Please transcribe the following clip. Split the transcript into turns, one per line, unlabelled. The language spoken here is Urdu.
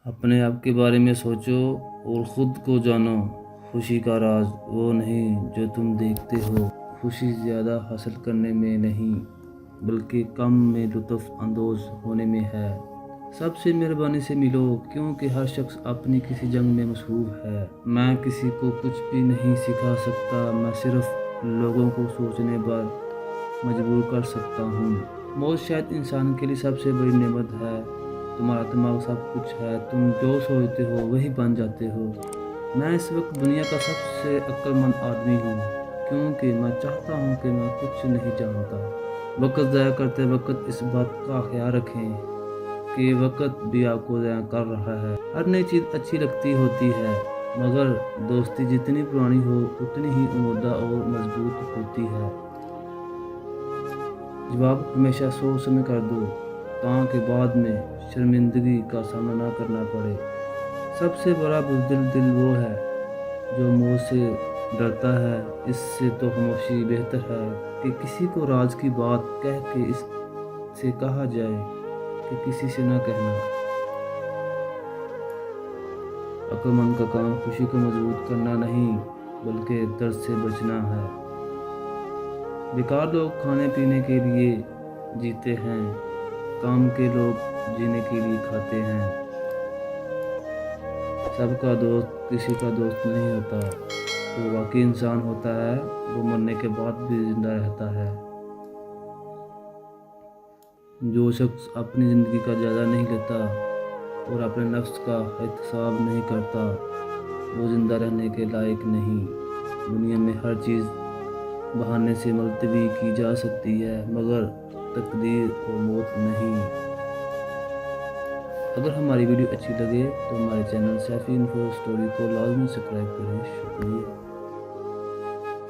اپنے آپ کے بارے میں سوچو اور خود کو جانو۔ خوشی کا راز وہ نہیں جو تم دیکھتے ہو، خوشی زیادہ حاصل کرنے میں نہیں بلکہ کم میں لطف اندوز ہونے میں ہے۔ سب سے مہربانی سے ملو، کیونکہ ہر شخص اپنی کسی جنگ میں مصروف ہے۔ میں کسی کو کچھ بھی نہیں سکھا سکتا، میں صرف لوگوں کو سوچنے پر مجبور کر سکتا ہوں۔ موت شاید انسان کے لیے سب سے بڑی نعمت ہے۔ تمہارا دماغ سب کچھ ہے، تم جو سوچتے ہو وہی بن جاتے ہو۔ میں اس وقت دنیا کا سب سے عقل مند آدمی ہوں، کیونکہ میں چاہتا ہوں کہ میں کچھ نہیں جانتا۔ وقت ضائع کرتے وقت اس بات کا خیال رکھیں کہ وقت بھی آپ کو ضائع کر رہا ہے۔ ہر نئی چیز اچھی لگتی ہوتی ہے، مگر دوستی جتنی پرانی ہو اتنی ہی عمدہ اور مضبوط ہوتی ہے۔ جواب ہمیشہ سوچ سمجھ کر دو، تاکہ بعد میں شرمندگی کا سامنا نہ کرنا پڑے۔ سب سے بڑا بزدل دل وہ ہے جو موت سے ڈرتا ہے۔ اس سے تو خاموشی بہتر ہے کہ کسی کو راز کی بات کہہ کے اس سے کہا جائے کہ کسی سے نہ کہنا۔ عقل مند کا کام خوشی کو مضبوط کرنا نہیں بلکہ درد سے بچنا ہے۔ بیکار لوگ کھانے پینے کے لیے جیتے ہیں، کام کے لوگ جینے کے لیے کھاتے ہیں۔ سب کا دوست کسی کا دوست نہیں ہوتا۔ جو واقعی انسان ہوتا ہے وہ مرنے کے بعد بھی زندہ رہتا ہے۔ جو شخص اپنی زندگی کا جائزہ نہیں لیتا اور اپنے نفس کا احتساب نہیں کرتا وہ زندہ رہنے کے لائق نہیں۔ دنیا میں ہر چیز بہانے سے ملتوی کی جا سکتی ہے، مگر تقدیر اور موت نہیں۔ اگر ہماری ویڈیو اچھی لگے تو ہمارے چینل سیفی انفو اسٹوری کو لازمی سبسکرائب کریں۔ شکریہ۔